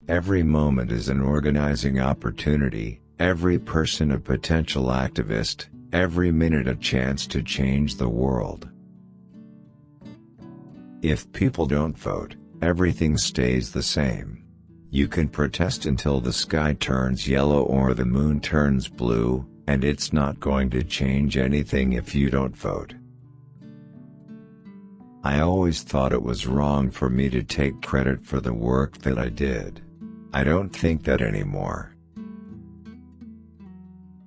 Every moment is an organizing opportunity, every person a potential activist, every minute a chance to change the world. If people don't vote, everything stays the same. You can protest until the sky turns yellow or the moon turns blue, and it's not going to change anything if you don't vote. I always thought it was wrong for me to take credit for the work that I did. I don't think that anymore.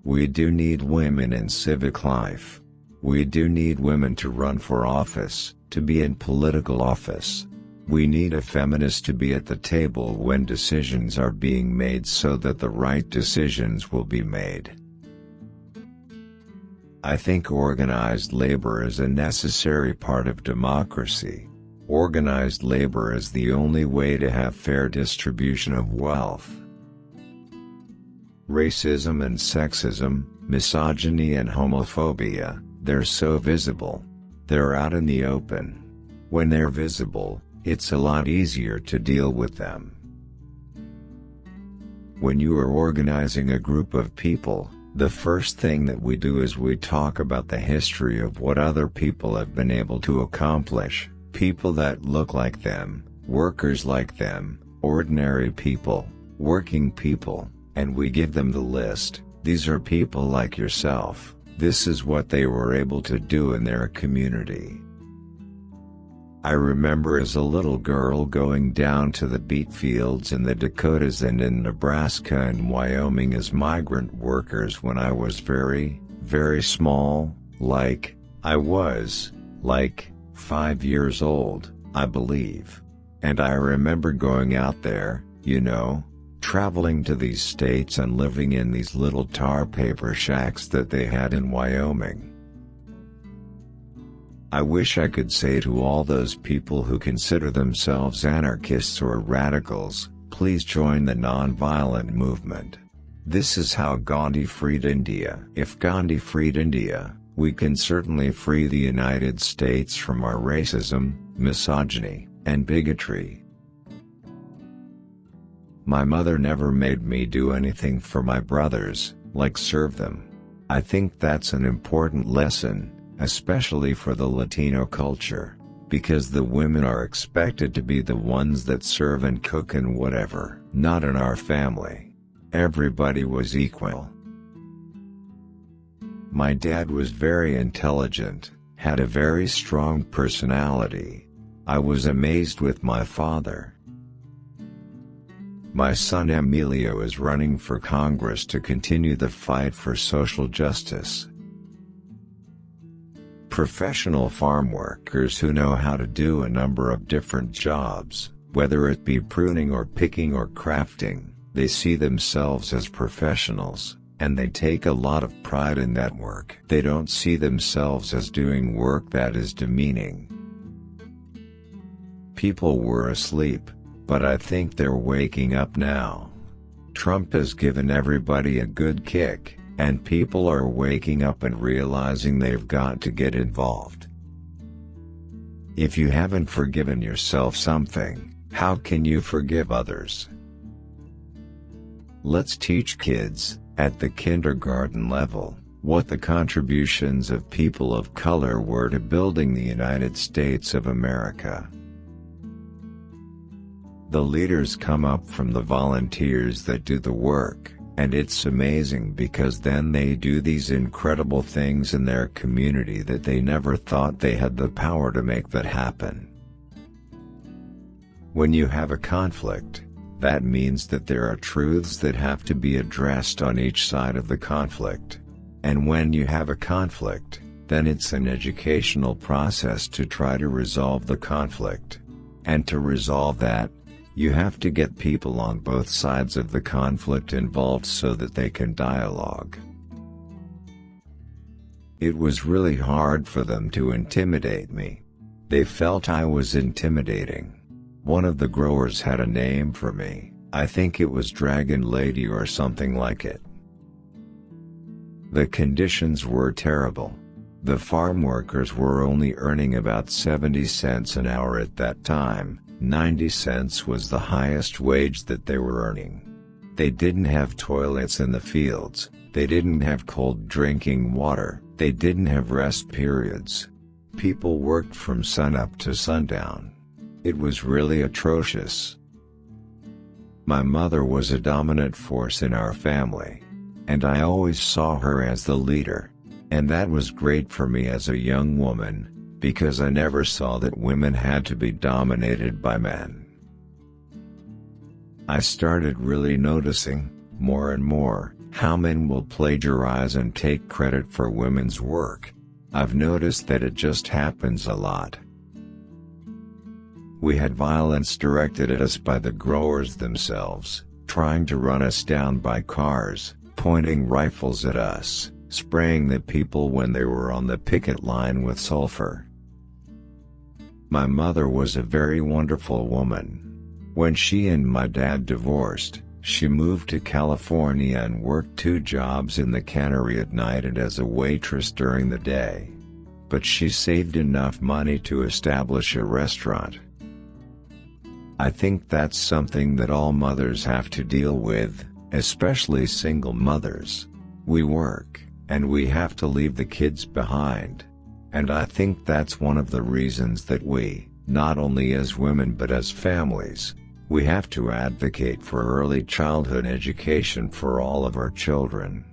We do need women in civic life. We do need women to run for office, to be in political office. We need a feminist to be at the table when decisions are being made so that the right decisions will be made. I think organized labor is a necessary part of democracy. Organized labor is the only way to have fair distribution of wealth. Racism and sexism, misogyny and homophobia, they're so visible. They're out in the open. When they're visible, it's a lot easier to deal with them. When you are organizing a group of people, the first thing that we do is we talk about the history of what other people have been able to accomplish, people that look like them, workers like them, ordinary people, working people, and we give them the list. These are people like yourself. This is what they were able to do in their community. I remember as a little girl going down to the beet fields in the Dakotas and in Nebraska and Wyoming as migrant workers when I was very, very small, I was 5 years old, I believe. And I remember going out there, traveling to these states and living in these little tar paper shacks that they had in Wyoming. I wish I could say to all those people who consider themselves anarchists or radicals, please join the non-violent movement. This is how Gandhi freed India. If Gandhi freed India, we can certainly free the United States from our racism, misogyny, and bigotry. My mother never made me do anything for my brothers, like serve them. I think that's an important lesson, especially for the Latino culture, because the women are expected to be the ones that serve and cook and whatever. Not in our family. Everybody was equal. My dad was very intelligent, had a very strong personality. I was amazed with my father. My son Emilio is running for Congress to continue the fight for social justice. Professional farm workers who know how to do a number of different jobs, whether it be pruning or picking or crafting, they see themselves as professionals, and they take a lot of pride in that work. They don't see themselves as doing work that is demeaning. People were asleep, but I think they're waking up now. Trump has given everybody a good kick, and people are waking up and realizing they've got to get involved. If you haven't forgiven yourself something, how can you forgive others? Let's teach kids, at the kindergarten level, what the contributions of people of color were to building the United States of America. The leaders come up from the volunteers that do the work. And it's amazing because then they do these incredible things in their community that they never thought they had the power to make that happen. When you have a conflict, that means that there are truths that have to be addressed on each side of the conflict. And when you have a conflict, then it's an educational process to try to resolve the conflict. And to resolve that, you have to get people on both sides of the conflict involved so that they can dialogue. It was really hard for them to intimidate me. They felt I was intimidating. One of the growers had a name for me. I think it was Dragon Lady or something like it. The conditions were terrible. The farm workers were only earning about 70 cents an hour at that time. 90 cents was the highest wage that they were earning. They didn't have toilets in the fields, they didn't have cold drinking water, they didn't have rest periods. People worked from sunup to sundown. It was really atrocious. My mother was a dominant force in our family, and I always saw her as the leader. And that was great for me as a young woman, because I never saw that women had to be dominated by men. I started really noticing, more and more, how men will plagiarize and take credit for women's work. I've noticed that it just happens a lot. We had violence directed at us by the growers themselves, trying to run us down by cars, pointing rifles at us, spraying the people when they were on the picket line with sulfur. My mother was a very wonderful woman. When she and my dad divorced, she moved to California and worked 2 jobs in the cannery at night and as a waitress during the day. But she saved enough money to establish a restaurant. I think that's something that all mothers have to deal with, especially single mothers. We work, and we have to leave the kids behind. And I think that's one of the reasons that we, not only as women but as families, we have to advocate for early childhood education for all of our children.